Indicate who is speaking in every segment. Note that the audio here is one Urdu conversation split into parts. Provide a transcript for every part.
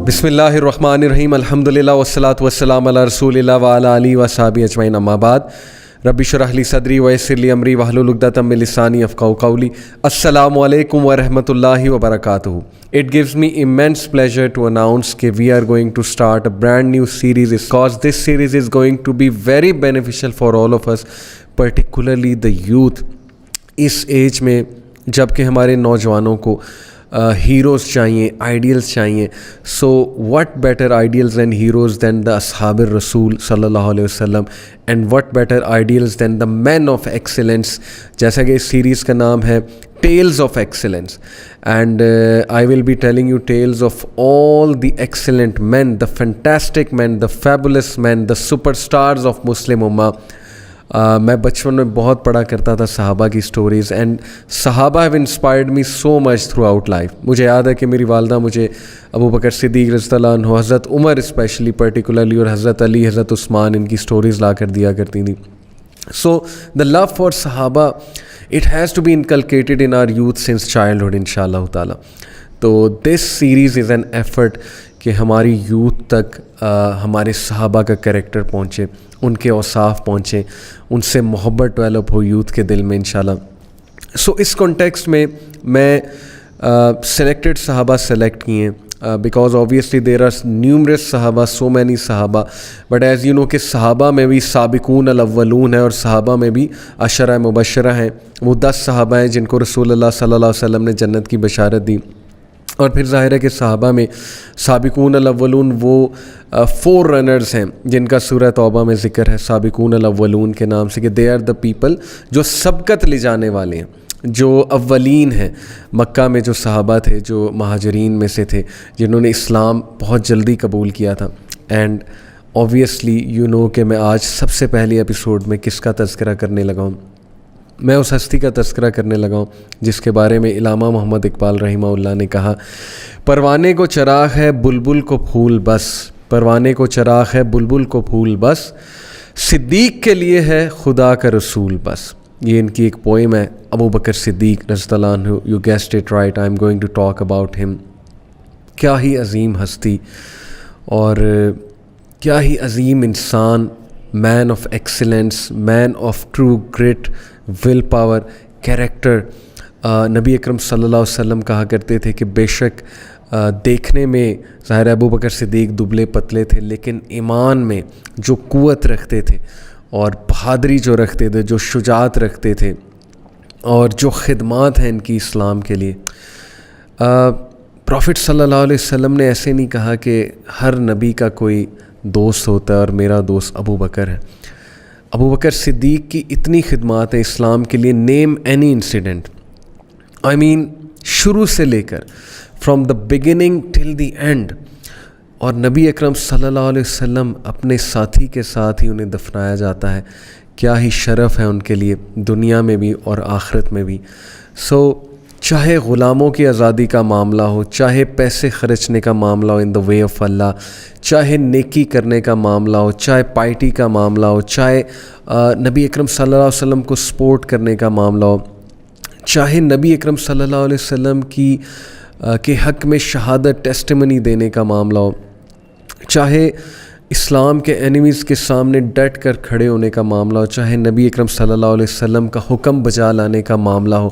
Speaker 1: بسم اللہ الرحمن الرحیم الحمدللہ والصلاۃ والسلام علی رسول اللہ وعلی آلہ وصحبہ اجمعین اما بعد رب اشرح لی صدری ویسر لی امری واحلل عقدۃ من لسانی یفقہوا قولی. السلام علیکم ورحمۃ اللہ وبرکاتہ. It gives me immense pleasure to announce that we are going to start a brand new series because this series is going to be very beneficial for all of us, particularly the youth. اس ایج میں جب کہ ہمارے نوجوانوں کو ہیروز چاہیے, آئیڈیلز چاہیے. So what better ideals and heroes than the اصحاب الرسول صلی اللہ علیہ وسلم, and what better ideals than the men of excellence. جیسا کہ اس سیریز کا نام ہے tales of excellence, and I will be telling you tales of all the excellent men, the fantastic men, the fabulous men, the superstars of مسلم امہ. میں بچپن میں بہت پڑھا کرتا تھا صحابہ کی سٹوریز, اینڈ صحابہ have inspired me so much through out life. مجھے یاد ہے کہ میری والدہ مجھے ابو بکر صدیق رضی اللہ عنہ, حضرت عمر اسپیشلی پرٹیکولرلی, اور حضرت علی, حضرت عثمان, ان کی سٹوریز لا کر دیا کرتی تھیں. سو دا لو فار صحابہ it has to be inculcated in our youth since childhood ان شاء اللہ تعالیٰ. تو this series is an effort کہ ہماری یوتھ تک ہمارے صحابہ کا کریکٹر پہنچے, ان کے اوصاف پہنچیں, ان سے محبت ڈیولپ ہو یوتھ کے دل میں انشاءاللہ. سو اس کانٹیکسٹ میں سلیکٹڈ صحابہ سلیکٹ کیے ہیں because obviously there are numerous صحابہ, so many صحابہ, but as you know کہ صحابہ میں بھی سابقون الاولون ہیں اور صحابہ میں بھی عشرہ مبشرہ ہیں. وہ 10 صحابہ ہیں جن کو رسول اللہ صلی اللہ علیہ وسلم نے جنت کی بشارت دی. اور پھر ظاہر ہے کہ صحابہ میں سابقون الاولون وہ 4 رنرز ہیں جن کا سورہ توبہ میں ذکر ہے سابقون الاولون کے نام سے, کہ دے آر دا پیپل جو سبقت لے جانے والے ہیں, جو اولین ہیں. مکہ میں جو صحابہ تھے, جو مہاجرین میں سے تھے, جنہوں نے اسلام بہت جلدی قبول کیا تھا. اینڈ اوبویسلی یو نو کہ میں آج سب سے پہلی ایپیسوڈ میں کس کا تذکرہ کرنے لگا ہوں. میں اس ہستی کا تذکرہ کرنے لگا ہوں جس کے بارے میں علامہ محمد اقبال رحمہ اللہ نے کہا, پروانے کو چراغ ہے بلبل کو پھول بس, پروانے کو چراغ ہے بلبل کو پھول بس, صدیق کے لیے ہے خدا کا رسول بس. یہ ان کی ایک پوئم ہے, ابو بکر صدیق رضی اللہ عنہ. You guessed it right, I am going to talk about him. کیا ہی عظیم ہستی اور کیا ہی عظیم انسان, man of excellence, man of true great, will power, character. نبی اکرم صلی اللہ علیہ وسلم کہا کرتے تھے کہ بے شک دیکھنے میں ظاہر ابو بکر صدیق دبلے پتلے تھے, لیکن ایمان میں جو قوت رکھتے تھے اور بہادری جو رکھتے تھے, جو شجاعت رکھتے تھے, اور جو خدمات ہیں ان کی اسلام کے لیے. پروفٹ صلی اللہ علیہ وسلم نے ایسے نہیں کہا کہ ہر نبی کا کوئی دوست ہوتا ہے اور میرا دوست ابو بکر ہے. ابو بکر صدیق کی اتنی خدمات ہیں اسلام کے لیے, نیم اینی انسیڈنٹ, آئی مین شروع سے لے کر from the beginning till the end. اور نبی اکرم صلی اللہ علیہ وسلم اپنے ساتھی کے ساتھ ہی انہیں دفنایا جاتا ہے. کیا ہی شرف ہے ان کے لیے دنیا میں بھی اور آخرت میں بھی. سو چاہے غلاموں کی آزادی کا معاملہ ہو, چاہے پیسے خرچنے کا معاملہ ہو ان دا وے آف اللہ, چاہے نیکی کرنے کا معاملہ ہو, چاہے پائٹی کا معاملہ ہو, چاہے نبی اکرم صلی اللہ علیہ وسلم کو سپورٹ کرنے کا معاملہ ہو, چاہے نبی اکرم صلی اللہ علیہ وسلم کے حق میں شہادت ٹیسٹیمنی دینے کا معاملہ ہو, چاہے اسلام کے اینیمیز کے سامنے ڈٹ کر کھڑے ہونے کا معاملہ ہو, چاہے نبی اکرم صلی اللہ علیہ وسلم کا حکم بجا لانے کا معاملہ ہو,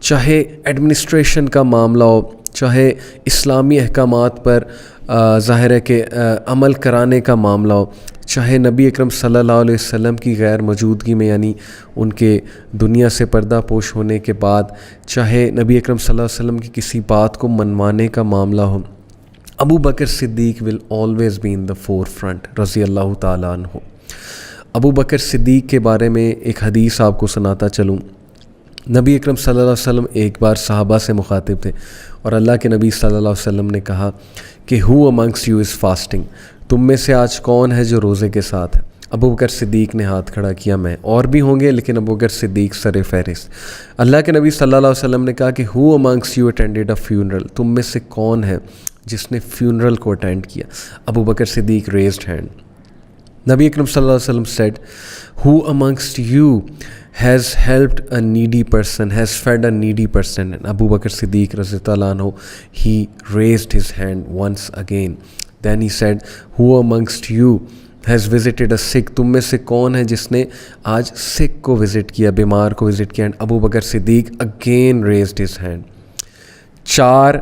Speaker 1: چاہے ایڈمنسٹریشن کا معاملہ ہو, چاہے اسلامی احکامات پر ظاہر ہے کہ عمل کرانے کا معاملہ ہو, چاہے نبی اکرم صلی اللہ علیہ وسلم کی غیر موجودگی میں یعنی ان کے دنیا سے پردہ پوش ہونے کے بعد, چاہے نبی اکرم صلی اللہ علیہ وسلم کی کسی بات کو منوانے کا معاملہ ہو, Abu Bakr Siddique will always be in the forefront رضی اللہ تعالیٰ عنہ. ابو بکر صدیق کے بارے میں ایک حدیث آپ کو سناتا چلوں. نبی اکرم صلی اللہ علیہ وسلم ایک بار صحابہ سے مخاطب تھے اور اللہ کے نبی صلی اللہ علیہ وسلم نے کہا کہ who amongst you is fasting, تم میں سے آج کون ہے جو روزے کے ساتھ ہے. ابو بکر صدیق نے ہاتھ کھڑا کیا, میں, اور بھی ہوں گے لیکن ابو بکر صدیق سر فہرست. اللہ کے نبی صلی اللہ علیہ وسلم نے کہا کہ who amongst you attended a funeral, تم میں سے کون ہے جس نے فیونرل کو اٹینڈ کیا. Abu Bakr Siddique raised hand. Nabi Akram sallallahu alaihi wasallam said, who amongst you has helped a needy person, has fed a needy person? And Abu Bakr Siddiq radhiyallahu anhu, he raised his hand once again. Then he said, who amongst you has visited a sick? تم میں سے کون ہے جس نے آج سکھ کو وزٹ کیا, بیمار کو وزٹ کیا؟ And Abu Bakr Siddiq again raised his hand. 4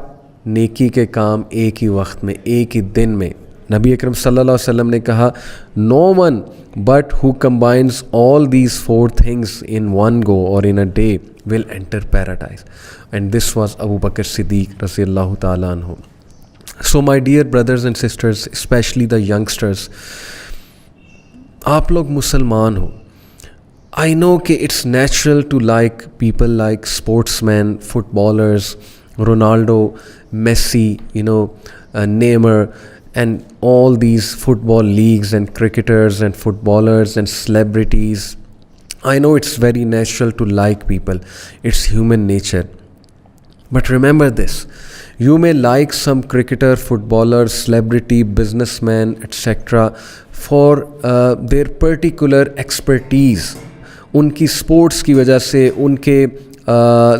Speaker 1: نیکی کے کام ایک ہی وقت میں, ایک ہی دن میں. نبی اکرم صلی اللہ علیہ وسلم نے کہا, no one but who combines all these 4 things in one go or in a day will enter paradise. And this was Abu Bakr Siddiq radiyallahu ta'ala anhu. So my dear brothers and sisters, especially the youngsters, آپ لوگ مسلمان ہو. I know کہ it's natural to like people like sportsmen, footballers, Ronaldo, Messi, Neymar, and all these football leagues and cricketers and footballers and celebrities. I know it's very natural to like people. It's human nature. But remember this, you may like some cricketer, footballer, celebrity, businessman, etc. for their particular expertise. ان کی سپورٹس کی وجہ سے, ان کے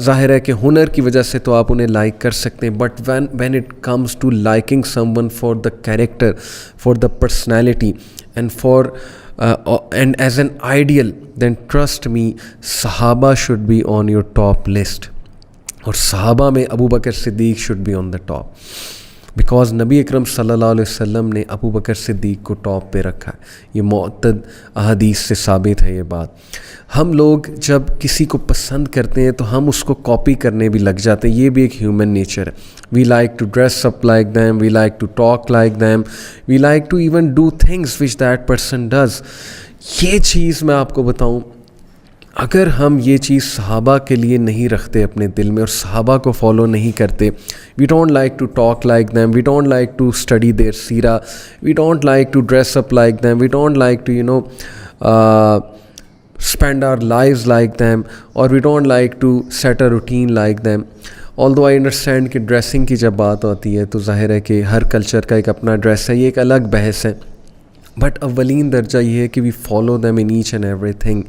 Speaker 1: ظاہر ہے کہ ہنر کی وجہ سے تو آپ انہیں لائک کر سکتے ہیں. But when it comes to liking someone for the character, for the personality and as an ideal, then trust me, صحابہ should be on your top list. اور صحابہ میں Abu Bakr Siddique should be on the top, because نبی اکرم صلی اللہ علیہ وسلم نے ابو بکر صدیق کو ٹاپ پہ رکھا ہے. یہ معتد احادیث سے ثابت ہے یہ بات. ہم لوگ جب کسی کو پسند کرتے ہیں تو ہم اس کو کاپی کرنے بھی لگ جاتے ہیں, یہ بھی ایک ہیومن نیچر ہے. We like to dress up like them, we like to talk like them, we like to even do things which that person does. یہ چیز میں آپ کو بتاؤں, اگر ہم یہ چیز صحابہ کے لیے نہیں رکھتے اپنے دل میں اور صحابہ کو فالو نہیں کرتے, we don't like to talk like them, we don't like to study their سیرہ, we don't like to dress up like them, we don't like to spend our lives like them, or we don't like to set a routine like them. Although I understand کہ ڈریسنگ کی جب بات ہوتی ہے تو ظاہر ہے کہ ہر کلچر کا ایک اپنا ڈریس ہے, یہ ایک الگ بحث ہے. بٹ اولین درجہ یہ ہے کہ we follow them in each and everything,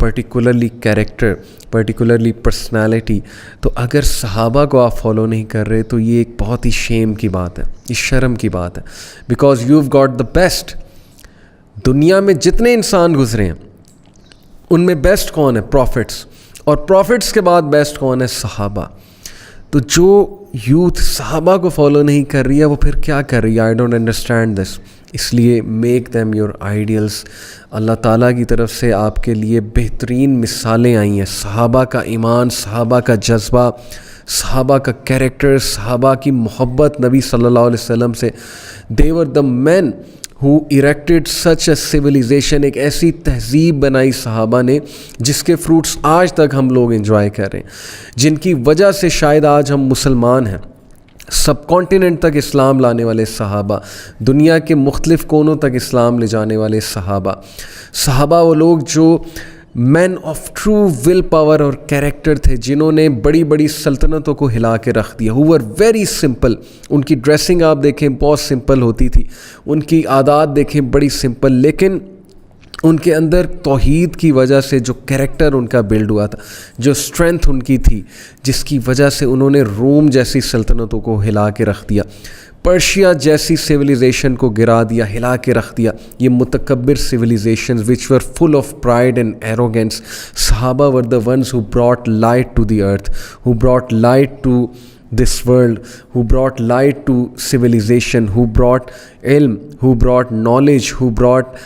Speaker 1: particularly character, particularly personality. تو اگر صحابہ کو آپ فالو نہیں کر رہے تو یہ ایک بہت ہی شیم کی بات ہے, یہ شرم کی بات ہے. because you've got the best. دنیا میں جتنے انسان گزرے ہیں ان میں بیسٹ کون ہے؟ پروفٹس. اور پروفٹس کے بعد بیسٹ کون ہے؟ صحابہ. تو جو یوتھ صحابہ کو فالو نہیں کر رہی ہے وہ پھر کیا کر رہی ہے؟ I don't understand this. اس لیے میک دیم یور آئیڈیلس. اللہ تعالیٰ کی طرف سے آپ کے لیے بہترین مثالیں آئی ہیں. صحابہ کا ایمان, صحابہ کا جذبہ, صحابہ کا کیریکٹر, صحابہ کی محبت نبی صلی اللہ علیہ وسلم سے. they were the men who erected such a civilization. ایک ایسی تہذیب بنائی صحابہ نے جس کے فروٹس آج تک ہم لوگ انجوائے کر رہے ہیں, جن کی وجہ سے شاید آج ہم مسلمان ہیں. سب کانٹیننٹ تک اسلام لانے والے صحابہ, دنیا کے مختلف کونوں تک اسلام لے جانے والے صحابہ. صحابہ وہ لوگ جو مین آف ٹرو ول پاور اور کیریکٹر تھے, جنہوں نے بڑی بڑی سلطنتوں کو ہلا کے رکھ دیا. ہو ور ویری سمپل. ان کی ڈریسنگ آپ دیکھیں بہت سمپل ہوتی تھی, ان کی عادات دیکھیں بڑی سمپل, لیکن ان کے اندر توحید کی وجہ سے جو کیریکٹر ان کا بلڈ ہوا تھا, جو اسٹرینتھ ان کی تھی, جس کی وجہ سے انہوں نے روم جیسی سلطنتوں کو ہلا کے رکھ دیا, پرشیا جیسی سویلائزیشن کو گرا دیا, ہلا کے رکھ دیا. یہ متکبر civilisations which were full of pride and arrogance. صحابہ were the ones who brought light to the earth, who brought light to this world, who brought light to civilization, who brought ilm, who brought knowledge, who brought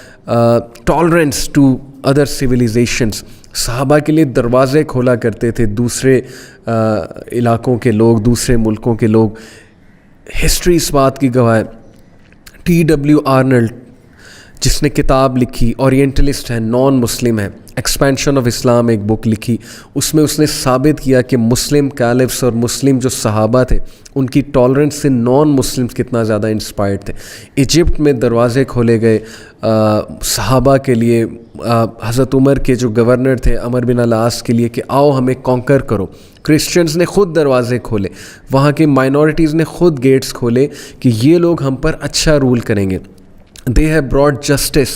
Speaker 1: tolerance to other civilizations. صحابہ کے لیے دروازے کھولا کرتے تھے دوسرے علاقوں کے لوگ, دوسرے ملکوں کے لوگ. ہسٹری اس بات کی گواہ ہے. T.W. آرنلڈ جس نے کتاب لکھی, اورینٹلسٹ ہے, نان مسلم ہے, ایکسپینشن آف اسلام ایک بک لکھی, اس میں اس نے ثابت کیا کہ مسلم کیلفس اور مسلم جو صحابہ تھے ان کی ٹالرنس سے نان مسلمس کتنا زیادہ انسپائرڈ تھے. ایجپٹ میں دروازے کھولے گئے صحابہ کے لیے, حضرت عمر کے جو گورنر تھے عمر بن العاص کے لیے کہ آؤ ہمیں کانکر کرو. کرسچنز نے خود دروازے کھولے, وہاں کے مائنورٹیز نے خود گیٹس کھولے کہ یہ لوگ ہم پر اچھا رول کریں گے. They have brought justice,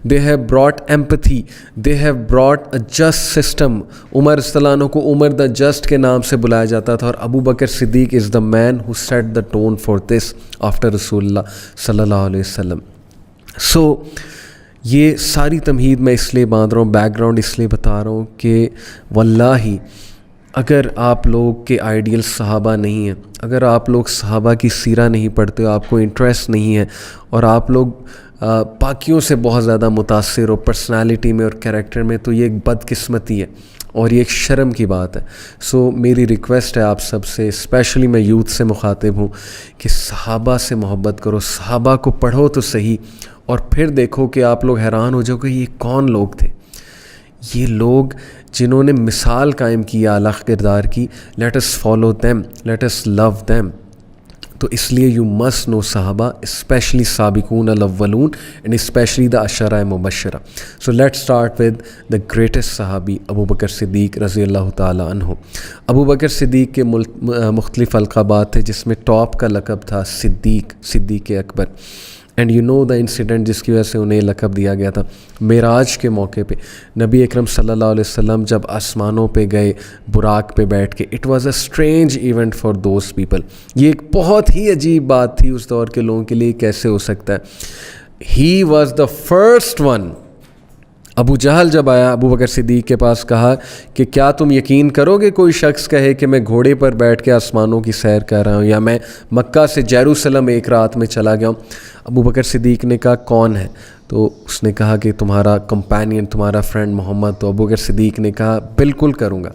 Speaker 1: they have brought empathy, they have brought a just system. عمر رضی اللہ عنہ کو عمر دا جسٹ کے نام سے بلایا جاتا تھا، اور ابو Bakr Siddiq is the main who set the tone for this after رسول اللہ صلی اللہ علیہ وسلم. سو یہ ساری تمہید میں اس لیے باندھ رہا ہوں، بیک گراؤنڈ اس لیے بتا رہا ہوں کہ واللہ اگر آپ لوگ کے آئیڈیل صحابہ نہیں ہیں، اگر آپ لوگ صحابہ کی سیرہ نہیں پڑھتے ہو، آپ کو انٹرسٹ نہیں ہے، اور آپ لوگ باقیوں سے بہت زیادہ متاثر ہو پرسنالٹی میں اور کریکٹر میں، تو یہ ایک بدقسمتی ہے اور یہ ایک شرم کی بات ہے. سو میری ریکویسٹ ہے آپ سب سے، اسپیشلی میں یوتھ سے مخاطب ہوں، کہ صحابہ سے محبت کرو، صحابہ کو پڑھو تو صحیح، اور پھر دیکھو کہ آپ لوگ حیران ہو جاؤ کہ یہ کون لوگ تھے. یہ لوگ جنہوں نے مثال قائم کی اعلیٰ کردار کی. Let us follow them, let us love them. تو اس لیے یو مسٹ نو صحابہ، اسپیشلی سابقون الاولون اینڈ اسپیشلی دا عشرہ مبشرہ. So let start with the greatest صحابی ابو بکر صدیق رضی اللہ تعالیٰ عنہ. ابو بکر صدیق کے مختلف القابات تھے، جس میں ٹاپ کا لقب تھا Siddique Akbar. And you know the incident جس کی وجہ سے انہیں لقب دیا گیا تھا. معراج کے موقع پہ نبی اکرم صلی اللہ علیہ وسلم جب آسمانوں پہ گئے براق پہ بیٹھ کے، it was a strange event for those people. یہ ایک بہت ہی عجیب بات تھی اس دور کے لوگوں کے لیے، کیسے ہو سکتا ہے. He was the first one. Abu Jahl جب آیا ابو بکر صدیق کے پاس، کہا کہ کیا تم یقین کرو گے کوئی شخص کہے کہ میں گھوڑے پر بیٹھ کے آسمانوں کی سیر کر رہا ہوں، یا میں مکہ سے جیروسلم ایک رات میں چلا گیا ہوں؟ ابو بکر صدیق نے کہا کون ہے؟ تو اس نے کہا کہ تمہارا کمپینین، تمہارا فرینڈ محمد. تو ابو بکر صدیق نے کہا بالکل کروں گا.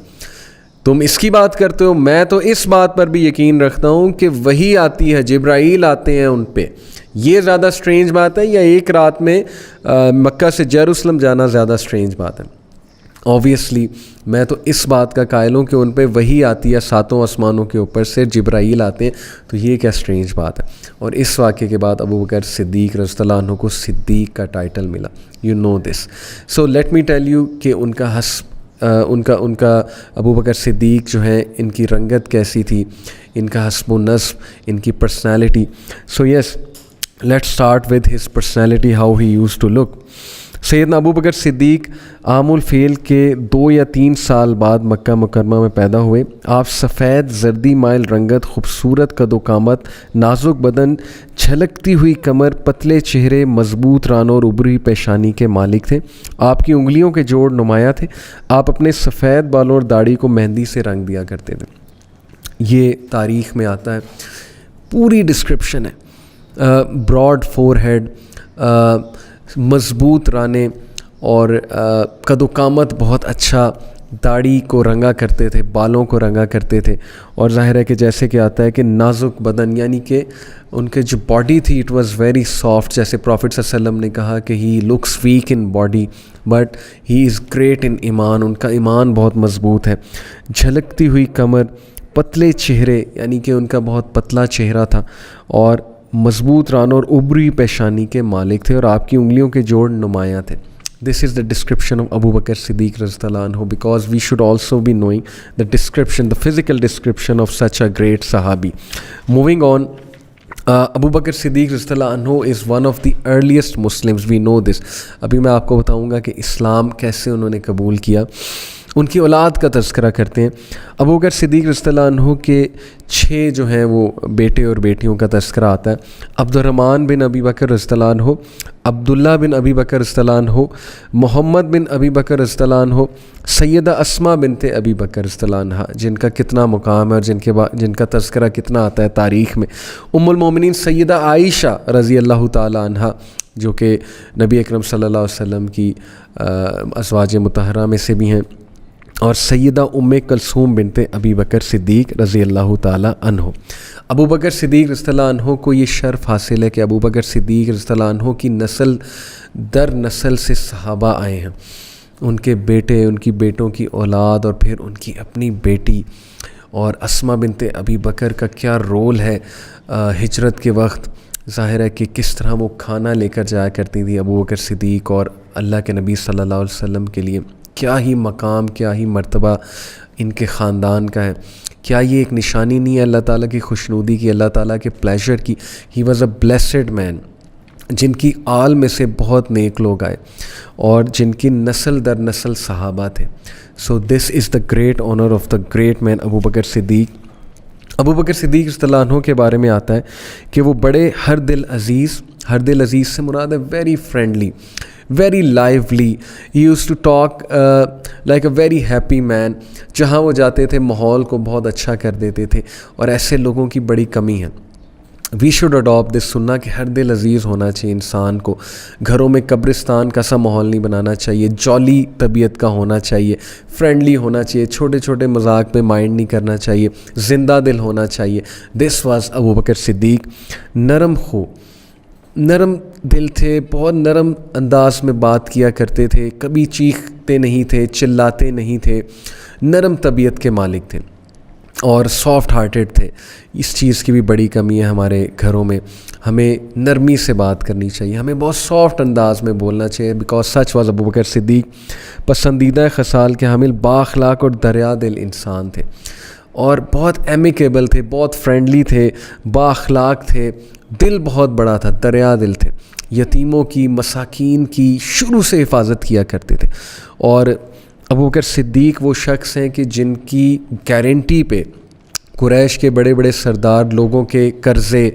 Speaker 1: تم اس کی بات کرتے ہو، میں تو اس بات پر بھی یقین رکھتا ہوں کہ وہی آتی ہے، جبرائیل آتے ہیں ان پہ. یہ زیادہ اسٹرینج بات ہے، یا ایک رات میں مکہ سے جیروسلم جانا زیادہ اسٹرینج بات ہے؟ اوبویسلی میں تو اس بات کا قائل ہوں کہ ان پہ وہی آتی ہے، ساتوں آسمانوں کے اوپر سے جبرائیل آتے ہیں. تو یہ کیا اسٹرینج بات ہے. اور اس واقعے کے بعد ابو بکر صدیق رضی اللہ عنہ کو صدیق کا ٹائٹل ملا. You know this. So let me tell you کہ ان کا ابو بکر صدیق جو ہیں، ان کی رنگت کیسی تھی، ان کا حسب و نسب، ان کی personality. So yes, let start with his personality, how he used to look. سیدنا ابو بکر صدیق عام الفیل کے 2 یا 3 سال بعد مکہ مکرمہ میں پیدا ہوئے. آپ سفید زردی مائل رنگت، خوبصورت قد و قامت، نازک بدن، جھلکتی ہوئی کمر، پتلے چہرے، مضبوط رانوں اور ابری پیشانی کے مالک تھے. آپ کی انگلیوں کے جوڑ نمایاں تھے. آپ اپنے سفید بالوں اور داڑھی کو مہندی سے رنگ دیا کرتے تھے. یہ تاریخ میں آتا ہے، پوری ڈسکرپشن ہے. براڈ فور ہیڈ، مضبوط رانے، اور قد و قامت بہت اچھا. داڑھی کو رنگا کرتے تھے، بالوں کو رنگا کرتے تھے. اور ظاہر ہے کہ جیسے کہ آتا ہے کہ نازک بدن، یعنی کہ ان کے جو باڈی تھی اٹ واز ویری سافٹ. جیسے پروفٹ صلی اللہ علیہ وسلم نے کہا کہ he looks weak in body but he is great in ایمان. ان کا ایمان بہت مضبوط ہے. جھلکتی ہوئی کمر، پتلے چہرے، یعنی کہ ان کا بہت پتلا چہرہ تھا، اور مضبوط رانوں اور ابری پیشانی کے مالک تھے. اور آپ کی انگلیوں کے جوڑ نمایاں تھے. This is the description of Abu Bakr Siddiq radhiyallahu anhu, because we should also be knowing the description, the physical description of such a great Sahabi. Moving on, Abu Bakr Siddiq radhiyallahu anhu is one of the earliest Muslims. We know this. ابھی میں آپ کو بتاؤں گا کہ اسلام کیسے انہوں نے قبول کیا. ان کی اولاد کا تذکرہ کرتے ہیں. ابو بکر صدیق رضی اللہ عنہ کے 6 جو ہیں وہ بیٹے اور بیٹیوں کا تذکرہ آتا ہے. عبد الرحمن بن ابی بکر رضی اللہ عنہ، عبداللہ بن ابی بکر رضی اللہ عنہ، محمد بن ابی بکر رضی اللہ عنہ، سیدہ اسماء بنت ابی بکر رضی اللہ عنہ، جن کا کتنا مقام ہے اور جن کا تذکرہ کتنا آتا ہے تاریخ میں. المومنین سیدہ عائشہ رضی اللہ تعالی عنہ، جو کہ نبی اکرم صلی اللہ علیہ وسلم کی ازواج مطہرہ میں سے بھی ہیں، اور سیدہ ام کلثوم بنت ابی بکر صدیق رضی اللہ تعالی عنہ. ابو بکر صدیق رضی اللہ عنہ کو یہ شرف حاصل ہے کہ ابو بکر صدیق رضی اللہ عنہ کی نسل در نسل سے صحابہ آئے ہیں. ان کے بیٹے، ان کی بیٹوں کی اولاد، اور پھر ان کی اپنی بیٹی. اور اسماء بنت ابی بکر کا کیا رول ہے ہجرت کے وقت. ظاہر ہے کہ کس طرح وہ کھانا لے کر جایا کرتی تھی ابو بکر صدیق اور اللہ کے نبی صلی اللہ علیہ وسلم کے لیے. کیا ہی مقام، کیا ہی مرتبہ ان کے خاندان کا ہے. کیا یہ ایک نشانی نہیں ہے اللہ تعالیٰ کی خوشنودی کی، اللہ تعالیٰ کے پلیجر کی؟ ہی واز اے بلیسڈ مین. جن کی آل میں سے بہت نیک لوگ آئے اور جن کی نسل در نسل صحابہ تھے. So this is the great honour of the great man Abu Bakr Siddique. Abu Bakr Siddique رضی اللہ عنہ کے بارے میں آتا ہے کہ وہ بڑے ہر دل عزیز سے مراد ہے very friendly, very lively. He used to talk like a very happy man. جہاں وہ جاتے تھے ماحول کو بہت اچھا کر دیتے تھے, اور ایسے لوگوں کی بڑی کمی ہے. وی شوڈ اڈاپٹ دس, سننا کہ ہر دل عزیز ہونا چاہیے انسان کو. گھروں میں قبرستان کا سا ماحول نہیں بنانا چاہیے, جالی طبیعت کا ہونا چاہیے, فرینڈلی ہونا چاہیے, چھوٹے چھوٹے مذاق پہ مائنڈ نہیں کرنا چاہیے, زندہ دل ہونا چاہیے. دس واز ابو بکر صدیق. نرم دل تھے, بہت نرم انداز میں بات کیا کرتے تھے, کبھی چیختے نہیں تھے, چلاتے نہیں تھے, نرم طبیعت کے مالک تھے اور سافٹ ہارٹیڈ تھے. اس چیز کی بھی بڑی کمی ہے ہمارے گھروں میں. ہمیں نرمی سے بات کرنی چاہیے, ہمیں بہت سافٹ انداز میں بولنا چاہیے. Because such was Abu Bakr صدیق پسندیدہ خصال کے حامل, بااخلاق اور دریا دل انسان تھے, اور بہت ایمیکیبل تھے, بہت فرینڈلی تھے, بااخلاق تھے, دل بہت بڑا تھا, دریا دل تھے. یتیموں کی, مساکین کی شروع سے حفاظت کیا کرتے تھے. اور ابو بکر صدیق وہ شخص ہیں کہ جن کی گارنٹی پہ قریش کے بڑے بڑے سردار لوگوں کے قرضے,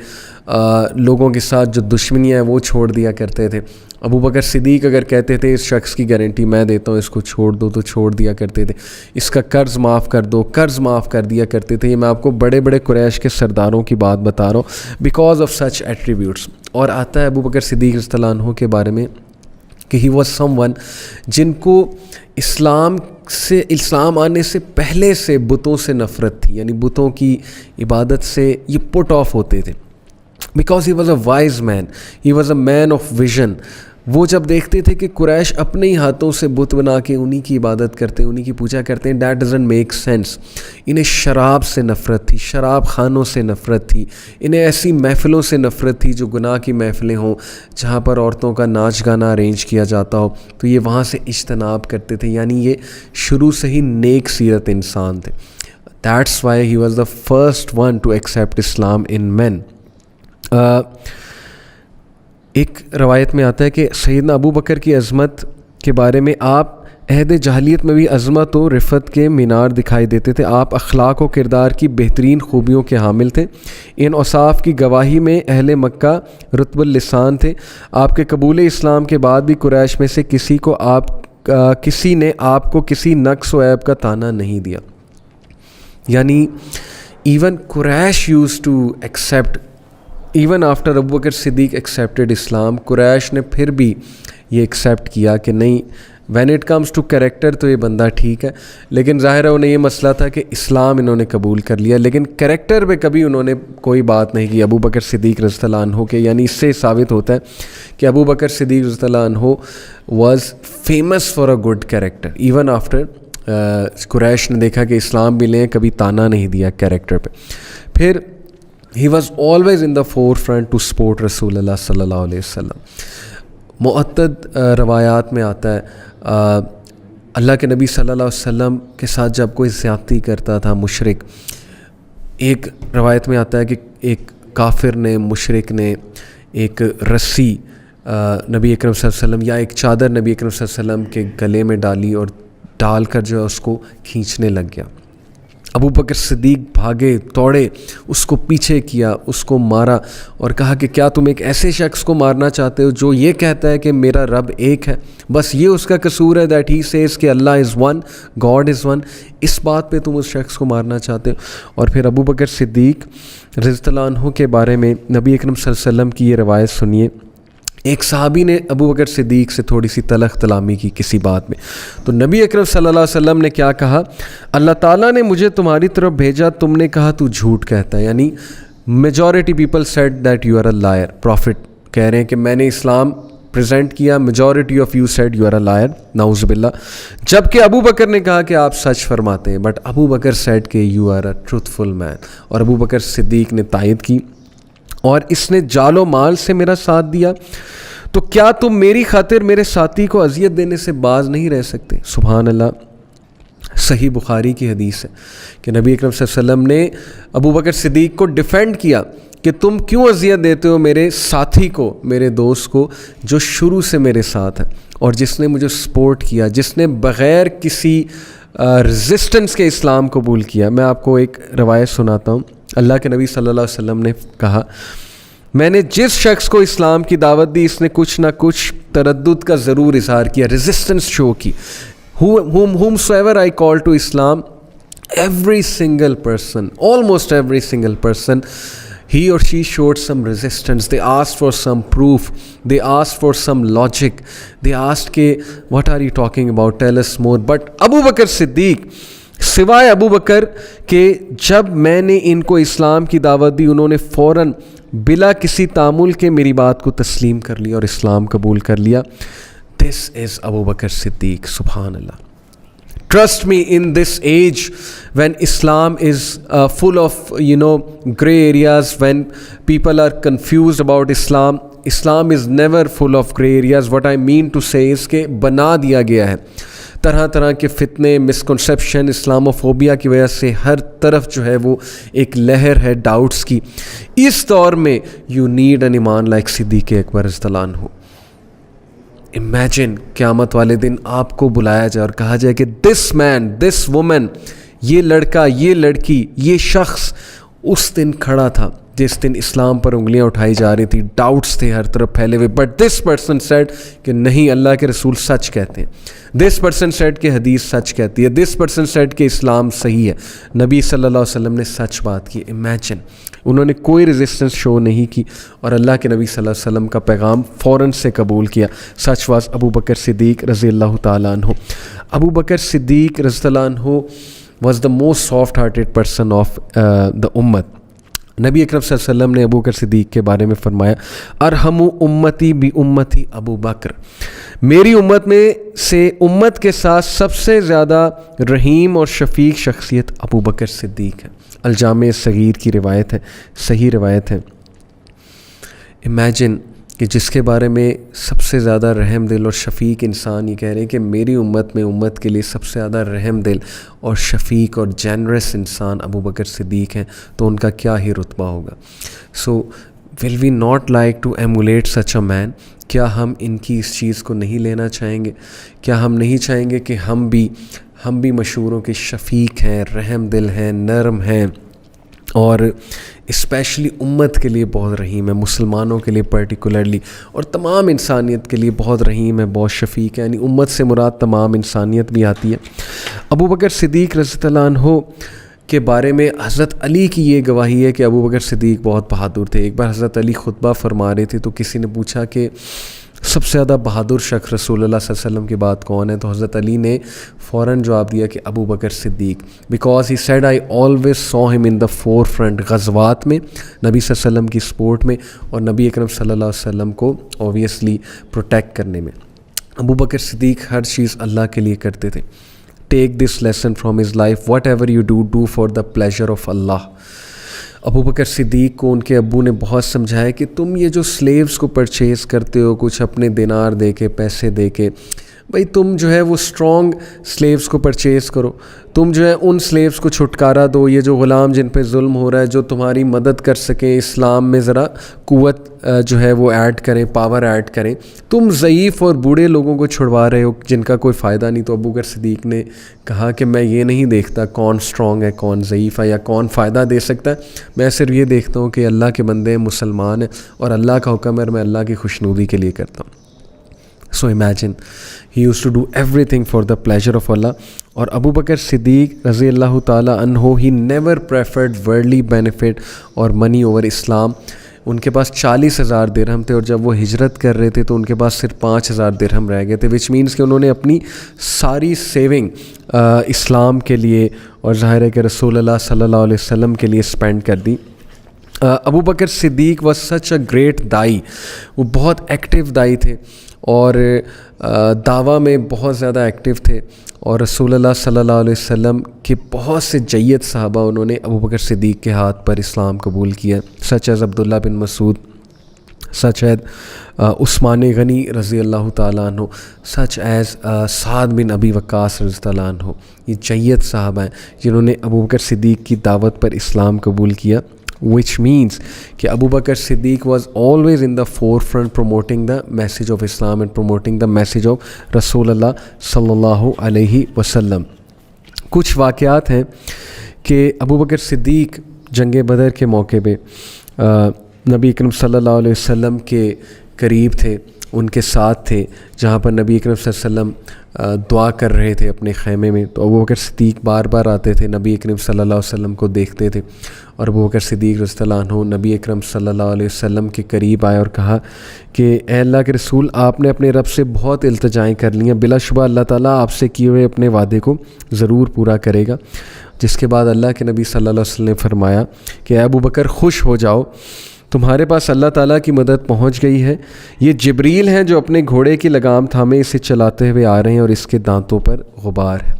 Speaker 1: لوگوں کے ساتھ جو دشمنیاں ہیں وہ چھوڑ دیا کرتے تھے. ابو بکر صدیق اگر کہتے تھے اس شخص کی گارنٹی میں دیتا ہوں, اس کو چھوڑ دو, تو چھوڑ دیا کرتے تھے. اس کا قرض معاف کر دو, قرض معاف کر دیا کرتے تھے. یہ میں آپ کو بڑے بڑے قریش کے سرداروں کی بات بتا رہا ہوں, بیکاز آف سچ ایٹریبیوٹس. اور آتا ہے ابو بکر صدیق رضی اللہ عنہ کے بارے میں کہ ہی واز سم ون جن کو اسلام آنے سے پہلے سے بتوں سے نفرت تھی, یعنی بتوں کی عبادت سے یہ پٹ آف ہوتے تھے. Because he was a wise man, he was a man of vision. وہ جب دیکھتے تھے کہ قریش اپنے ہی ہاتھوں سے بت بنا کے انہی کی عبادت کرتے ہیں, انہی کی پوجا کرتے ہیں, دیٹ ڈزنٹ میک سینس. انہیں شراب سے نفرت تھی, شراب خانوں سے نفرت تھی, انہیں ایسی محفلوں سے نفرت تھی جو گناہ کی محفلیں ہوں, جہاں پر عورتوں کا ناچ گانا ارینج کیا جاتا ہو, تو یہ وہاں سے اجتناب کرتے تھے. یعنی یہ شروع سے ہی نیک سیرت انسان تھے. That's why he was the first one to accept اسلام ان مین. ایک روایت میں آتا ہے کہ سیدنا ابو بکر کی عظمت کے بارے میں, آپ عہد جاہلیت میں بھی عظمت و رفت کے مینار دکھائی دیتے تھے. آپ اخلاق و کردار کی بہترین خوبیوں کے حامل تھے. ان اوصاف کی گواہی میں اہل مکہ رطب اللسان تھے. آپ کے قبول اسلام کے بعد بھی قریش میں سے کسی نے آپ کو کسی نقص و عیب کا طعنہ نہیں دیا. یعنی even Quraysh used to accept, even after Abu Bakr Siddique accepted اسلام, قریش نے پھر بھی یہ ایکسیپٹ کیا کہ نہیں, when it comes to character تو یہ بندہ ٹھیک ہے. لیکن ظاہر ہے انہیں یہ مسئلہ تھا کہ اسلام انہوں نے قبول کر لیا, لیکن کریکٹر پہ کبھی انہوں نے کوئی بات نہیں کی ابو بکر صدیق رضی اللہ عنہ کے. یعنی اس سے ثابت ہوتا ہے کہ ابو بکر صدیق رضی اللہ عنہ was famous for a good character. Even after Quraysh نے دیکھا کہ اسلام بھی لیں, کبھی طعنہ نہیں دیا کریکٹر پہ. پھر he was always in the forefront to support رسول اللہ صلی اللہ علیہ وسلم. معتد روایات میں آتا ہے اللہ کے نبی صلی اللہ علیہ وسلم کے ساتھ جب کوئی زیادتی کرتا تھا مشرک, ایک روایت میں آتا ہے کہ ایک کافر نے, مشرک نے ایک رسی نبی اکرم صلی اللہ علیہ وسلم یا ایک چادر نبی اکرم صلی اللہ علیہ وسلم کے گلے میں ڈالی اور ڈال کر جو ہے اس کو کھینچنے لگ گیا. ابو بکر صدیق بھاگے, توڑے, اس کو پیچھے کیا, اس کو مارا اور کہا کہ کیا تم ایک ایسے شخص کو مارنا چاہتے ہو جو یہ کہتا ہے کہ میرا رب ایک ہے, بس یہ اس کا قصور ہے, دیٹ ہی سیز کہ Allah is one, God is one, اس بات پہ تم اس شخص کو مارنا چاہتے ہو. اور پھر ابو بکر صدیق رضی اللہ عنہ کے بارے میں نبی اکرم صلی اللہ علیہ وسلم کی یہ روایت سنیے. ایک صحابی نے ابو بکر صدیق سے تھوڑی سی تلخ کلامی کی کسی بات میں, تو نبی اکرم صلی اللہ علیہ وسلم نے کیا کہا, اللہ تعالیٰ نے مجھے تمہاری طرف بھیجا, تم نے کہا تو جھوٹ کہتا ہے. یعنی majority people said that you are a liar. Prophet کہہ رہے ہیں کہ میں نے اسلام پریزنٹ کیا, majority of you said you are a liar, نعوذ باللہ. جبکہ ابو بکر نے کہا کہ آپ سچ فرماتے ہیں, بٹ ابو بکر سیڈ کہ یو آر اے ٹروتھ فل مین. اور ابو بکر صدیق نے تائید کی, اور اس نے جال و مال سے میرا ساتھ دیا, تو کیا تم میری خاطر میرے ساتھی کو اذیت دینے سے باز نہیں رہ سکتے. سبحان اللہ. صحیح بخاری کی حدیث ہے کہ نبی اکرم صلی اللہ علیہ وسلم نے ابو بکر صدیق کو ڈیفینڈ کیا کہ تم کیوں اذیت دیتے ہو میرے ساتھی کو, میرے دوست کو جو شروع سے میرے ساتھ ہے اور جس نے مجھے سپورٹ کیا, جس نے بغیر کسی ریزسٹنس کے اسلام قبول کیا. میں آپ کو ایک روایت سناتا ہوں. اللہ کے نبی صلی اللہ علیہ وسلم نے کہا, میں نے جس شخص کو اسلام کی دعوت دی اس نے کچھ نہ کچھ تردد کا ضرور اظہار کیا, ریزسٹنس شو کی. whomsoever I call to Islam, every single person, almost every single person, he or she showed some resistance. They asked for some proof. They asked for some logic. They asked کہ what are you talking about? Tell us more. But Abu Bakr صدیق, سوائے ابو بکر کہ جب میں نے ان کو اسلام کی دعوت دی انہوں نے فوراً بلا کسی تعامل کے میری بات کو تسلیم کر لیا اور اسلام قبول کر لیا. This is Abu Bakr Siddiq. Subhanallah. Trust me, in this age when Islam is full of gray areas, when people are confused about Islam, Islam is never full of gray areas. What I mean to say is کہ بنا دیا گیا ہے طرح طرح کے فتنے, مسکنسیپشن, اسلاموفوبیا کی وجہ سے ہر طرف جو ہے وہ ایک لہر ہے ڈاؤٹس کی. اس دور میں یو نیڈ این ایمان لائک صدیق اکبر رضی اللہ عنہ. امیجن قیامت والے دن آپ کو بلایا جائے اور کہا جائے کہ دس مین, دس وومن, یہ لڑکا, یہ لڑکی, یہ شخص اس دن کھڑا تھا جس دن اسلام پر انگلیاں اٹھائی جا رہی تھی, ڈاؤٹس تھے ہر طرف پھیلے ہوئے, بٹ دس پرسن سیڈ کہ نہیں, اللہ کے رسول سچ کہتے ہیں. دس پرسن سیڈ کہ حدیث سچ کہتی ہے. دس پرسن سیڈ کہ اسلام صحیح ہے. نبی صلی اللہ علیہ وسلم نے سچ بات کی. امیجن, انہوں نے کوئی ریزسٹنس شو نہیں کی اور اللہ کے نبی صلی اللہ علیہ وسلم کا پیغام فوراً سے قبول کیا. Such was Abu Bakr Siddique رضی اللہ تعالیٰ عنہ. ابو بکر صدیق رضی اللہ عنہ was the most soft hearted person of the امت. نبی اکرم صلی اللہ علیہ وسلم نے ابو بکر صدیق کے بارے میں فرمایا, ارحم امتی بی امتی ابو بکر, میری امت میں سے امت کے ساتھ سب سے زیادہ رحیم اور شفیق شخصیت ابو بکر صدیق ہے. الجامع صغیر کی روایت ہے, صحیح روایت ہے. امیجن کہ جس کے بارے میں سب سے زیادہ رحم دل اور شفیق انسان یہ کہہ رہے ہیں کہ میری امت میں امت کے لیے سب سے زیادہ رحم دل اور شفیق اور جینرس انسان ابو بکر صدیق ہیں, تو ان کا کیا ہی رتبہ ہوگا. سو ول وی ناٹ لائک ٹو ایمولیٹ سچ اے مین. کیا ہم ان کی اس چیز کو نہیں لینا چاہیں گے؟ کیا ہم نہیں چاہیں گے کہ ہم بھی مشہوروں کے شفیق ہیں, رحم دل ہیں, نرم ہیں اور اسپیشلی امت کے لیے بہت رحیم ہے, مسلمانوں کے لیے پرٹیکولرلی اور تمام انسانیت کے لیے بہت رحیم ہے, بہت شفیق ہے. یعنی امت سے مراد تمام انسانیت بھی آتی ہے. ابو بکر صدیق رضی اللہ عنہ کے بارے میں حضرت علی کی یہ گواہی ہے کہ ابو بکر صدیق بہت بہادر تھے. ایک بار حضرت علی خطبہ فرما رہے تھے تو کسی نے پوچھا کہ سب سے زیادہ بہادر شخص رسول اللہ صلی اللہ علیہ وسلم کے بعد کون ہے؟ تو حضرت علی نے فوراً جواب دیا کہ Abu Bakr Siddique, because he said I always saw him in the four front, غزوات میں, نبی صلی اللہ علیہ وسلم کی سپورٹ میں اور نبی اکرم صلی اللہ علیہ وسلم کو اوبویسلی پروٹیکٹ کرنے میں. ابو بکر صدیق ہر چیز اللہ کے لیے کرتے تھے. Take this lesson from his life, whatever you do for the pleasure of Allah. Abu Bakr Siddique کو ان کے ابو نے بہت سمجھایا کہ تم یہ جو سلیوز کو پرچیز کرتے ہو کچھ اپنے دینار دے کے, پیسے دے کے, بھئی تم جو ہے وہ اسٹرانگ سلیوز کو پرچیز کرو, تم جو ہے ان سلیوز کو چھٹکارا دو, یہ جو غلام جن پہ ظلم ہو رہا ہے, جو تمہاری مدد کر سکیں, اسلام میں ذرا قوت جو ہے وہ ایڈ کریں, پاور ایڈ کریں. تم ضعیف اور بوڑھے لوگوں کو چھڑوا رہے ہو جن کا کوئی فائدہ نہیں. تو ابو بکر صدیق نے کہا کہ میں یہ نہیں دیکھتا کون اسٹرانگ ہے, کون ضعیف ہے یا کون فائدہ دے سکتا ہے, میں صرف یہ دیکھتا ہوں کہ اللہ کے بندے مسلمان ہیں اور اللہ کا حکم ہے اور میں اللہ کی خوشنودی کے لیے کرتا ہوں. So imagine, he used to do everything for the pleasure of Allah. اور ابو بکر صدیق رضی اللہ تعالیٰ عنہ, he never preferred worldly benefit اور money over Islam. ان کے پاس 40,000 درہم تھے اور جب وہ ہجرت کر رہے تھے تو ان کے پاس صرف 5,000 درہم رہ گئے تھے, which means کہ انہوں نے اپنی ساری سیونگ اسلام کے لیے اور ظاہر ہے کہ رسول اللہ صلی اللہ علیہ وسلم کے لیے اسپینڈ کر دی. ابو Bakr Siddique was such a great دائی. وہ بہت ایکٹیو دائی تھے اور دعویٰ میں بہت زیادہ ایکٹیو تھے اور رسول اللہ صلی اللہ علیہ وسلم کے بہت سے جید صحابہ انہوں نے ابو بکر صدیق کے ہاتھ پر اسلام قبول کیا, سچ ایز عبداللہ بن مسعود, سچ ایز عثمان غنی رضی اللہ تعالیٰ عنہ, سچ ایز سعد بن ابی وقاص رضی اللہ عنہ. یہ جید صحابہ ہیں جنہوں نے ابو بکر صدیق کی دعوت پر اسلام قبول کیا. which means کہ Abu Bakr Siddiq was always in the forefront promoting the message of Islam and promoting the message of رسول اللہ صلی اللہ علیہ وسلم. کچھ واقعات ہیں کہ ابو بکر صدیق جنگ بدر کے موقع پہ نبی اکرم صلی اللہ علیہ وسلم کے قریب تھے، ان کے ساتھ تھے، جہاں پر نبی اکرم صلی اللہ علیہ وسلم دعا کر رہے تھے اپنے خیمے میں. تو ابو بکر صدیق بار بار آتے تھے، نبی اکرم صلی اللہ علیہ وسلم کو دیکھتے تھے، اور ابو بکر صدیق رضی اللہ عنہ نبی اکرم صلی اللہ علیہ وسلم کے قریب آئے اور کہا کہ اے اللہ کے رسول، آپ نے اپنے رب سے بہت التجائیں کر لی ہیں، بلا شبہ اللہ تعالیٰ آپ سے کیے ہوئے اپنے وعدے کو ضرور پورا کرے گا. جس کے بعد اللہ کے نبی صلی اللہ علیہ وسلم نے فرمایا کہ اے ابو بکر خوش ہو جاؤ، تمہارے پاس اللہ تعالیٰ کی مدد پہنچ گئی ہے. یہ جبریل ہیں جو اپنے گھوڑے کی لگام تھامے اسے چلاتے ہوئے آ رہے ہیں اور اس کے دانتوں پر غبار ہے.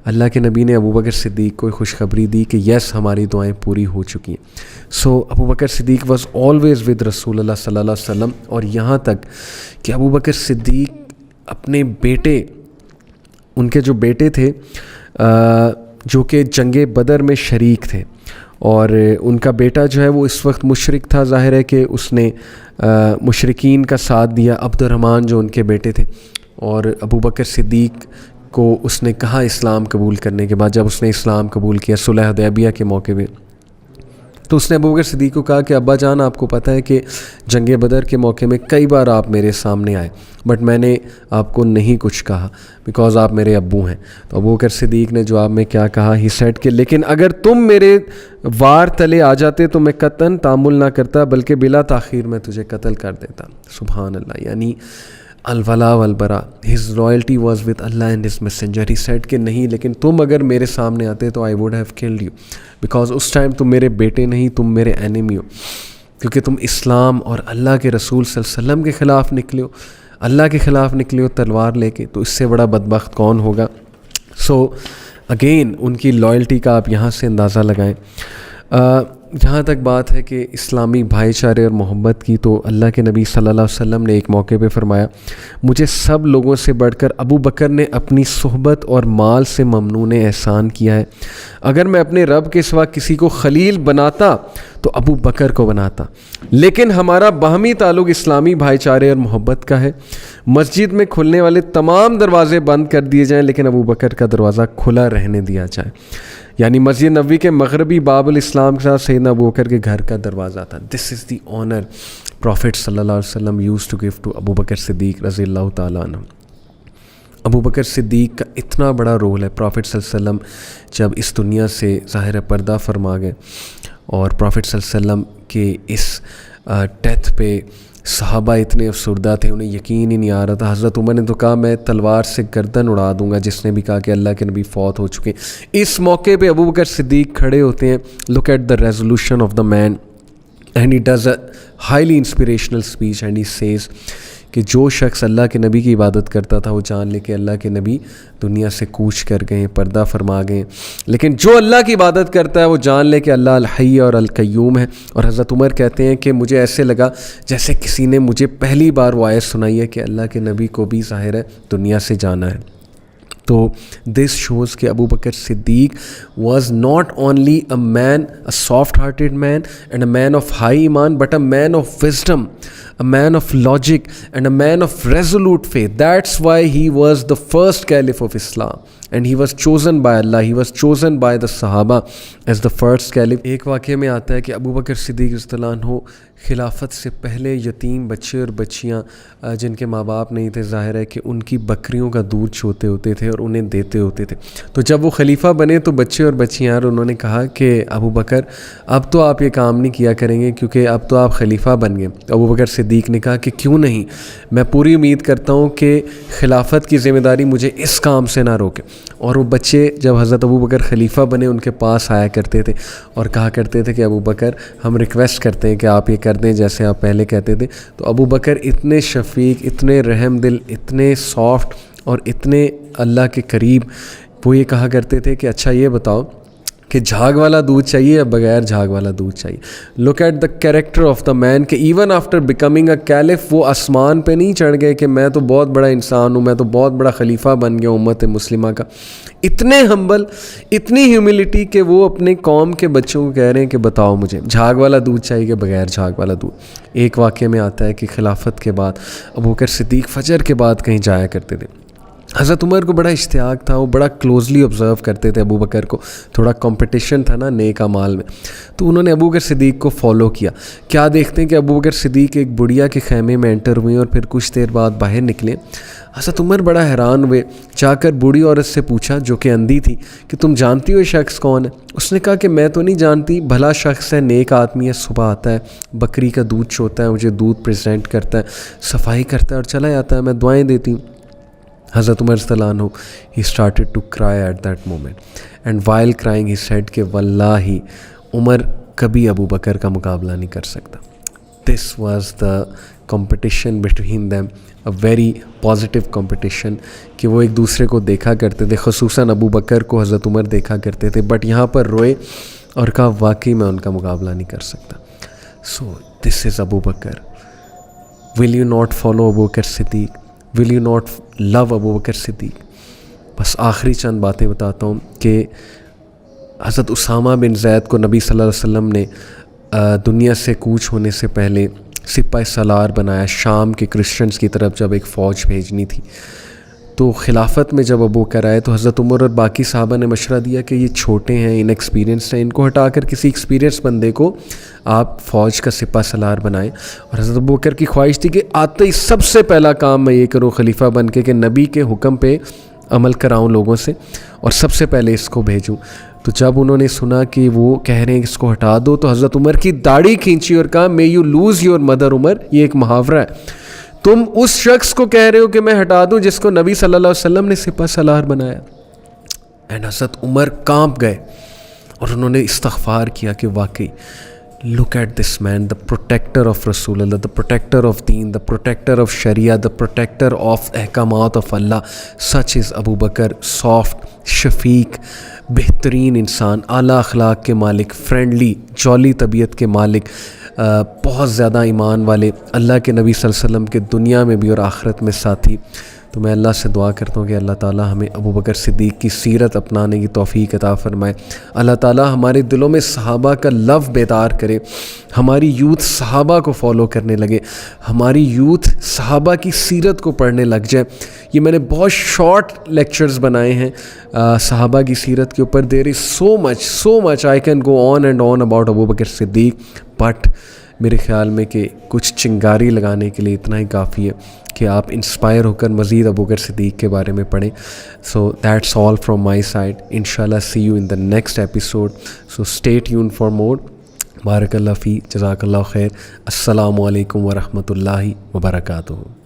Speaker 1: اللہ کے نبی نے ابو بکر صدیق کو خوشخبری دی کہ یس ہماری دعائیں پوری ہو چکی ہیں. سو ابو Bakr Siddique was always with رسول اللہ صلی اللہ علیہ وسلم. اور یہاں تک کہ ابو بکر صدیق اپنے بیٹے، ان کے جو بیٹے تھے جو کہ جنگ بدر میں شریک تھے، اور ان کا بیٹا جو ہے وہ اس وقت مشرک تھا، ظاہر ہے کہ اس نے مشرکین کا ساتھ دیا، عبد الرحمن جو ان کے بیٹے تھے. اور ابو بکر صدیق کو اس نے کہا اسلام قبول کرنے کے بعد، جب اس نے اسلام قبول کیا صلح حدیبیہ کے موقع پہ، تو اس نے ابو بکر صدیق کو کہا کہ ابا جان آپ کو پتہ ہے کہ جنگ بدر کے موقع میں کئی بار آپ میرے سامنے آئے، بٹ میں نے آپ کو نہیں کچھ کہا بیکاز آپ میرے ابو ہیں. تو ابو بکر صدیق نے جواب میں کیا کہا؟ ہی سیڈ کہ لیکن اگر تم میرے وار تلے آ جاتے تو میں قطعاً تحمل نہ کرتا، بلکہ بلا تاخیر میں تجھے قتل کر دیتا. سبحان اللہ. یعنی الولا والبرا، his loyalty was with Allah and his messenger. He said کہ نہیں، لیکن تم اگر میرے سامنے آتے تو I would have killed you, because اس ٹائم تم میرے بیٹے نہیں، تم میرے اینیمی ہو، کیونکہ تم اسلام اور اللہ کے رسول صلی اللہ علیہ وسلم کے خلاف نکلے ہو، اللہ کے خلاف نکلے ہو تلوار لے کے. تو اس سے بڑا بدبخت کون ہوگا؟ سو اگین ان کی لائلٹی کا آپ یہاں سے اندازہ لگائیں. جہاں تک بات ہے کہ اسلامی بھائی چارے اور محبت کی، تو اللہ کے نبی صلی اللہ علیہ وسلم نے ایک موقع پہ فرمایا مجھے سب لوگوں سے بڑھ کر ابو بکر نے اپنی صحبت اور مال سے ممنون احسان کیا ہے. اگر میں اپنے رب کے سوا کسی کو خلیل بناتا تو ابو بکر کو بناتا، لیکن ہمارا باہمی تعلق اسلامی بھائی چارے اور محبت کا ہے. مسجد میں کھلنے والے تمام دروازے بند کر دیے جائیں لیکن ابو بکر کا دروازہ کھلا رہنے دیا جائے. یعنی مسجد نبوی کے مغربی باب الاسلام کے ساتھ سیدنا ابو بکر کے گھر کا دروازہ تھا. دس از دی آنر پروفٹ صلی اللہ علیہ وسلم use to give to Abu Bakr Siddique رضی اللہ تعالیٰ عنہ. ابو بکر صدیق کا اتنا بڑا رول ہے. پروفٹ صلی اللہ علیہ وسلم جب اس دنیا سے ظاہر پردہ فرما گئے، اور پروفٹ صلی اللہ علیہ وسلم کے اس ڈیتھ پہ صحابہ اتنے افسردہ تھے، انہیں یقین ہی نہیں آ رہا تھا. حضرت عمر نے تو کہا میں تلوار سے گردن اڑا دوں گا. جس نے بھی کہا کہ اللہ کے نبی فوت ہو چکے. اس موقع پہ ابو بکر صدیق کھڑے ہوتے ہیں. Look at the resolution of the man and he does a highly inspirational speech and he says کہ جو شخص اللہ کے نبی کی عبادت کرتا تھا وہ جان لے کہ اللہ کے نبی دنیا سے کوچ کر گئے، پردہ فرما گئے. لیکن جو اللہ کی عبادت کرتا ہے وہ جان لے کہ اللہ الحی اور القیوم ہے. اور حضرت عمر کہتے ہیں کہ مجھے ایسے لگا جیسے کسی نے مجھے پہلی بار وہ آیت سنائی ہے کہ اللہ کے نبی کو بھی ظاہر ہے دنیا سے جانا ہے. تو دس شوز کہ Abu Bakr Siddique was not only a man, a soft hearted man and a man of high ایمان، but a man of wisdom, a man of logic and a man of resolute faith. That's why he was the first caliph of Islam and he was chosen by Allah, he was chosen by the Sahaba as the first caliph. ایک واقعے میں آتا ہے کہ ابو بکر صدیق رضی اللہ عنہ خلافت سے پہلے یتیم بچے اور بچیاں جن کے ماں باپ نہیں تھے، ظاہر ہے کہ ان کی بکریوں کا دودھ چوتے ہوتے تھے اور انہیں دیتے ہوتے تھے. تو جب وہ خلیفہ بنے تو بچے اور بچیاں اور انہوں نے کہا کہ ابو بکر اب تو آپ یہ کام نہیں کیا کریں گے کیونکہ اب تو آپ خلیفہ بن گئے. ابو بکر صدیق نے کہا کہ کیوں نہیں، میں پوری امید کرتا ہوں کہ خلافت کی ذمہ داری مجھے اس کام سے نہ روکے. اور وہ بچے جب حضرت ابو بکر خلیفہ بنے ان کے پاس آیا کرتے تھے اور کہا کرتے تھے کہ ابو بکر ہم ریکویسٹ کرتے ہیں کہ آپ یہ کر دیں جیسے آپ پہلے کہتے تھے. تو ابو بکر اتنے شفیق، اتنے رحم دل، اتنے سافٹ اور اتنے اللہ کے قریب، وہ یہ کہا کرتے تھے کہ اچھا یہ بتاؤ کہ جھاگ والا دودھ چاہیے یا بغیر جھاگ والا دودھ چاہیے. Look at the character of the man کہ even after becoming a caliph وہ آسمان پہ نہیں چڑھ گئے کہ میں تو بہت بڑا انسان ہوں, میں تو بہت بڑا خلیفہ بن گیا امت مسلمہ کا. اتنے ہمبل, اتنی ہیوملٹی کہ وہ اپنے قوم کے بچوں کو کہہ رہے ہیں کہ بتاؤ مجھے جھاگ والا دودھ چاہیے کہ بغیر جھاگ والا دودھ. ایک واقعے میں آتا ہے کہ خلافت کے بعد ابوبکر صدیق فجر کے بعد کہیں جایا کرتے تھے. حضرت عمر کو بڑا اشتیاق تھا, وہ بڑا کلوزلی آبزرو کرتے تھے ابو بکر کو, تھوڑا کمپٹیشن تھا نا نیک اعمال میں, تو انہوں نے ابو بکر صدیق کو فالو کیا. کیا دیکھتے ہیں کہ ابو بکر صدیق ایک بڑھیا کے خیمے میں انٹر ہوئے اور پھر کچھ دیر بعد باہر نکلے. حضرت عمر بڑا حیران ہوئے, جا کر بوڑھی عورت سے پوچھا جو کہ اندھی تھی کہ تم جانتی ہو یہ شخص کون ہے؟ اس نے کہا کہ میں تو نہیں جانتی, بھلا شخص ہے, نیک آدمی ہے, صبح آتا ہے, بکری کا دودھ چوتا ہے, مجھے دودھ پریزنٹ کرتا ہے, صفائی کرتا ہے اور چلا جاتا ہے, میں دعائیں دیتی ہوں. حضرت عمر رضی اللہ عنہ he started to cry at that moment and while crying he said کہ واللہ عمر کبھی ابو بکر کا مقابلہ نہیں کر سکتا. This was the competition between them, a very positive competition کہ وہ ایک دوسرے کو دیکھا کرتے تھے, خصوصاً ابو بکر کو حضرت عمر دیکھا کرتے تھے, بٹ یہاں پر روئے اور کہا واقعی میں ان کا مقابلہ نہیں کر سکتا. So this is Abu Bakr. Will you not follow Abu Bakr Siddiq? Will you not love Abu Bakr صدیق؟ بس آخری چند باتیں بتاتا ہوں کہ حضرت اسامہ بن زید کو نبی صلی اللہ علیہ وسلم نے دنیا سے کوچ ہونے سے پہلے سپاہ سالار بنایا. شام کے کرسچنز کی طرف جب ایک فوج بھیجنی تھی تو خلافت میں جب ابو بکر آئے تو حضرت عمر اور باقی صحابہ نے مشورہ دیا کہ یہ چھوٹے ہیں, ان ایکسپیرینس ہیں, ان کو ہٹا کر کسی ایکسپیرینس بندے کو آپ فوج کا سپاہ سالار بنائیں. اور حضرت ابو بکر کی خواہش تھی کہ آتے ہی سب سے پہلا کام میں یہ کروں خلیفہ بن کے کہ نبی کے حکم پہ عمل کراؤں لوگوں سے اور سب سے پہلے اس کو بھیجوں. تو جب انہوں نے سنا کہ وہ کہہ رہے ہیں کہ اس کو ہٹا دو تو حضرت عمر کی داڑھی کھینچی اور کہا may you lose your mother عمر. یہ ایک محاورہ ہے, تم اس شخص کو کہہ رہے ہو کہ میں ہٹا دوں جس کو نبی صلی اللہ علیہ وسلم نے سپاہ سالار بنایا. اینڈ حضرت عمر کانپ گئے اور انہوں نے استغفار کیا کہ واقعی look at this man, the protector of رسول اللہ, the protector of deen, the protector of Shariah, the protector of احکامات of Allah. such is Abu Bakr, soft, شفیق, بہترین انسان, اعلیٰ اخلاق کے مالک, فرینڈلی, جولی طبیعت کے مالک, بہت زیادہ ایمان والے, اللہ کے نبی صلی اللہ علیہ وسلم کے دنیا میں بھی اور آخرت میں ساتھی. تو میں اللہ سے دعا کرتا ہوں کہ اللہ تعالیٰ ہمیں ابو بکر صدیق کی سیرت اپنانے کی توفیق عطا فرمائے. اللہ تعالیٰ ہمارے دلوں میں صحابہ کا لو بیدار کرے, ہماری یوتھ صحابہ کو فالو کرنے لگے, ہماری یوتھ صحابہ کی سیرت کو پڑھنے لگ جائے. یہ میں نے بہت شارٹ لیکچرز بنائے ہیں صحابہ کی سیرت کے اوپر. There is so much I can go on and on about Abu Bakr Siddique, but میرے خیال میں کہ کچھ چنگاری لگانے کے لیے اتنا ہی کافی ہے کہ آپ انسپائر ہو کر مزید ابو بکر صدیق کے بارے میں پڑھیں. So that's all from my side. انشاءاللہ see you in the next episode. So stay tune for more. بارک اللہ فی, جزاک اللہ خیر. السلام علیکم ورحمۃ اللہ وبرکاتہ.